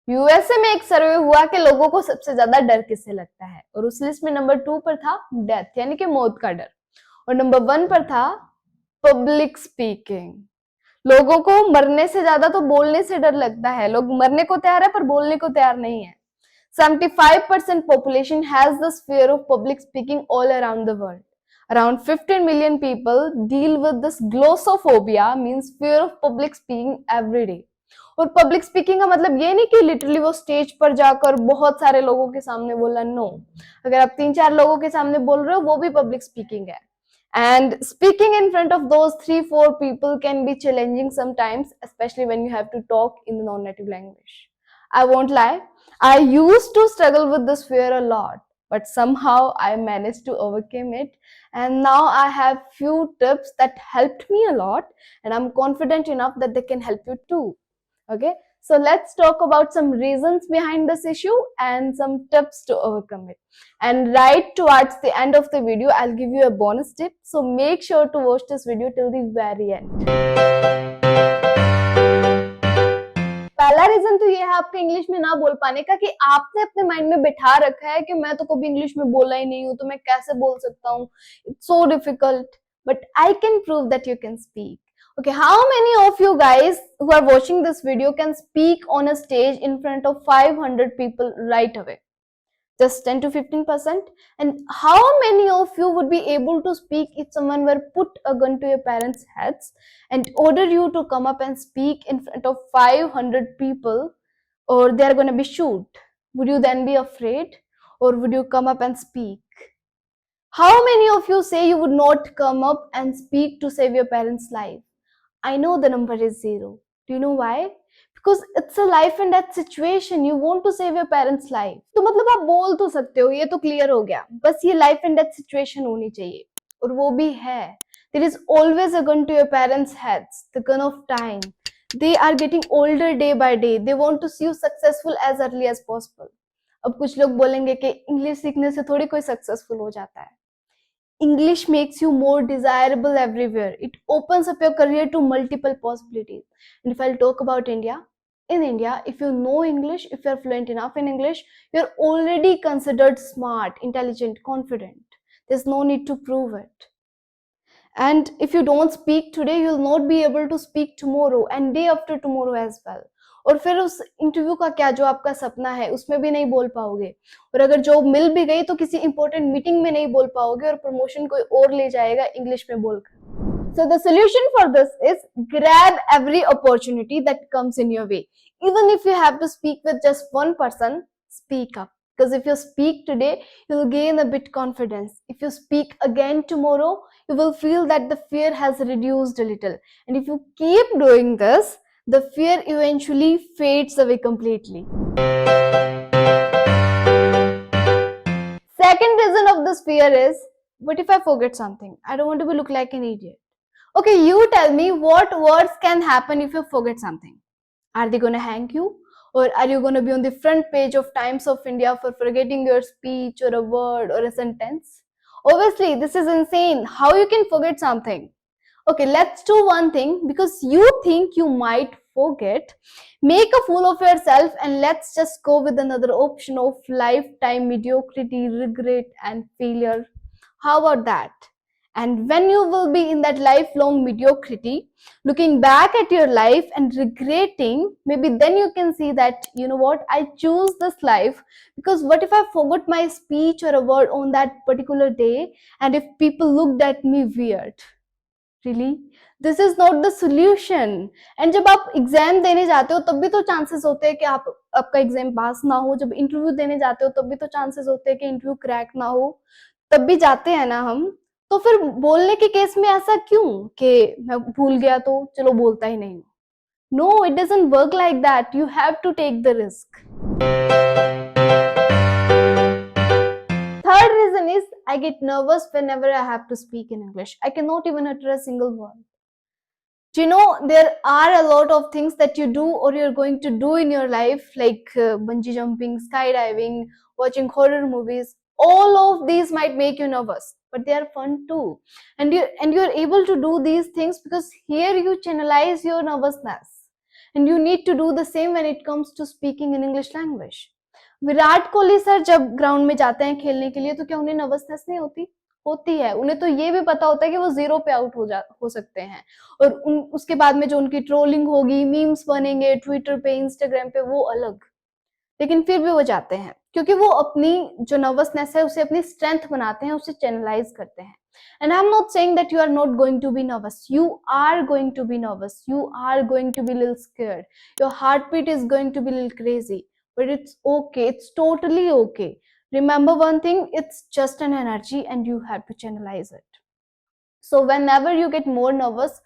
USA में एक सर्वे हुआ कि लोगों को सबसे ज्यादा डर किससे लगता है, और उस लिस्ट में नंबर 2 पर था डेथ यानी कि मौत का डर, और नंबर 1 पर था पब्लिक स्पीकिंग। लोगों को मरने से ज्यादा तो बोलने से डर लगता है। लोग मरने को तैयार है पर बोलने को तैयार नहीं है। 75% population has this fear of public speaking all around the world. Around 15 million people deal with this glossophobia, means fear of public speaking every day. और पब्लिक स्पीकिंग का मतलब ये नहीं कि लिटरली वो स्टेज पर जाकर बहुत सारे लोगों के सामने बोलना, नो। अगर आप 3-4 लोगों के सामने बोल रहे हो वो भी पब्लिक स्पीकिंग है। And speaking in front of those 3-4 people can be challenging sometimes, especially when you have to talk in the non-native language. I won't lie, I used to struggle with this fear a lot, but somehow I managed to overcome it, and now I have few tips that helped me a lot, and I'm confident enough that they can help you too. Okay, so let's talk about some reasons behind this issue and some tips to overcome it. And right towards the end of the video, I'll give you a bonus tip, so make sure to watch this video till the very end. पहला reason तो ये है आपके English में ना बोल पाने का, कि आपने अपने माइंड में बिठा रखा है कि मैं तो कभी इंग्लिश में बोला ही नहीं हूं, तो मैं कैसे बोल सकता हूँ, it's so difficult, but I can prove that you can speak. Okay, how many of you guys who are watching this video can speak on a stage in front of 500 people right away? Just 10 to 15%. And how many of you would be able to speak if someone were put a gun to your parents' heads and order you to come up and speak in front of 500 people, or they are going to be shoot? Would you then be afraid, or would you come up and speak? How many of you say you would not come up and speak to save your parents' life? I know the number is 0. Do you know why? Because it's a life and death situation. You want to save your parents' life. तो मतलब आप बोल तो सकते हो, ये तो clear हो गया, बस ये लाइफ एंड डेथ सिचुएशन होनी चाहिए, और वो भी है. There is always a gun to your parents' heads, the gun of time. They are getting older day by day. They want to see you successful as early as possible. अब कुछ लोग बोलेंगे कि इंग्लिश सीखने से थोड़ी कोई successful हो जाता है. English makes you more desirable everywhere. It opens up your career to multiple possibilities. And if I'll talk about India, in India, if you know English, if you're fluent enough in English, you're already considered smart, intelligent, confident. There's no need to prove it. And if you don't speak today, you'll not be able to speak tomorrow and day after tomorrow as well. और फिर उस interview का क्या, जो आपका सपना है उसमें भी नहीं बोल पाओगे, और अगर जॉब मिल भी गई तो किसी इंपॉर्टेंट मीटिंग में नहीं बोल पाओगे, और प्रमोशन कोई और ले जाएगा इंग्लिश में बोलकर. So the solution for this is grab every opportunity that comes in your way. Even if you have to speak with just one person, speak up. Because if you speak today, you'll gain a bit confidence. If you speak again tomorrow, you will feel that the fear has reduced a little. And if you keep doing this, the fear eventually fades away completely. Second reason of this fear is, what if I forget something? I don't want to look like an idiot. Okay, you tell me, what worse can happen if you forget something? Are they going to hang you? Or are you going to be on the front page of Times of India for forgetting your speech or a word or a sentence? Obviously, this is insane. How you can forget something? Okay, let's do one thing. Because you think you might forget, make a fool of yourself, and let's just go with another option of lifetime mediocrity, regret, and failure. How about that? And when you will be in that lifelong mediocrity, looking back at your life and regretting, maybe then you can see that, you know what, I choose this life because what if I forgot my speech or a word on that particular day, and if people looked at me weird? Really? This is not the solution. And जब आप exam देने जाते हो तब भी तो chances होते हैं कि आपका एग्जाम पास ना हो. जब इंटरव्यू देने जाते हो तब भी तो चांसेस होते हैं कि इंटरव्यू क्रैक ना हो. तब भी जाते हैं ना हम. तो फिर बोलने के केस में ऐसा क्यों कि मैं भूल गया तो चलो बोलता ही नहीं. No, it doesn't work like that. You have to take the risk. Third reason is, I get nervous whenever I have to speak in English. I cannot even utter a single word. Do you know, there are a lot of things that you do or you're going to do in your life, like bungee jumping, skydiving, watching horror movies. All of these might make you nervous, but they are fun too. And you're able to do these things because here you channelize your nervousness. and you need to do the same when it comes to speaking in English language. Virat Kohli sir जब ground में जाते हैं खेलने के लिए तो क्या उन्हें नर्वसनेस नहीं होती? होती है। उन्हें तो ये भी पता होता है कि वो 0 पे आउट हो सकते हैं, और उसके बाद में जो उनकी ट्रोलिंग होगी, मीम्स बनेंगे ट्विटर पे, इंस्टाग्राम पे, वो अलग। लेकिन फिर भी वो जाते हैं क्योंकि वो अपनी जो नर्वसनेस है उसे अपनी स्ट्रेंथ बनाते हैं, उसे चैनलाइज करते हैं। And I'm not saying that you are not going to be nervous. You are going to be nervous. You are going to be a little scared. Your heartbeat is going to be a little crazy. But it's okay. It's totally okay. Remember one thing, it's just an energy and you have to channelize it. So whenever you get more nervous,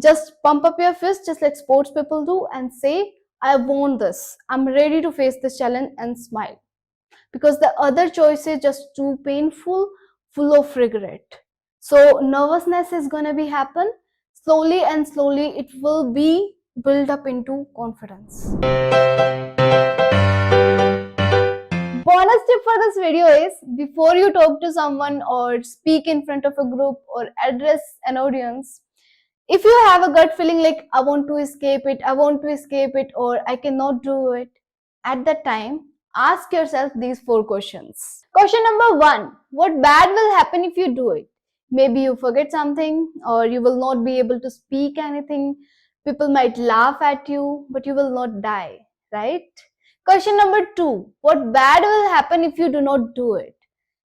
just pump up your fist just like sports people do and say, I want this. I'm ready to face this challenge, and smile. Because the other choice is just too painful, full of regret. So nervousness is gonna be happen. Slowly and slowly it will be built up into confidence. Bonus tip for this video is, before you talk to someone or speak in front of a group or address an audience, if you have a gut feeling like I want to escape it, or I cannot do it, at that time, ask yourself these 4 questions. Question number 1, what bad will happen if you do it? Maybe you forget something, or you will not be able to speak anything. People might laugh at you, but you will not die, right? Question number 2, what bad will happen if you do not do it?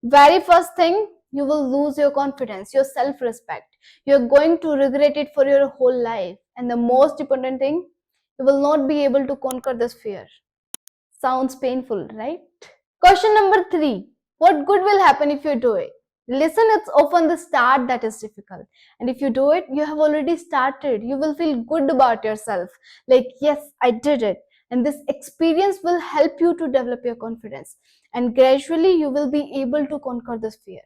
Very first thing, you will lose your confidence, your self-respect. You're going to regret it for your whole life. And the most important thing, you will not be able to conquer this fear. Sounds painful, right? Question number 3, what good will happen if you do it? Listen, it's often the start that is difficult. And if you do it, you have already started. You will feel good about yourself. Like, yes, I did it. And this experience will help you to develop your confidence. And gradually, you will be able to conquer this fear.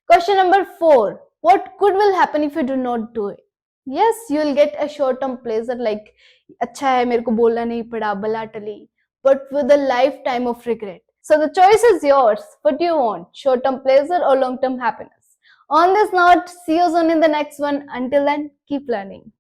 Question number 4, what good will happen if you do not do it? Yes, you will get a short-term pleasure like, अच्छा है मेरे को बोलना नहीं पड़ा, बला टली, but with a lifetime of regret. So the choice is yours. What do you want? Short-term pleasure or long-term happiness? On this note, see you soon in the next one. Until then, keep learning.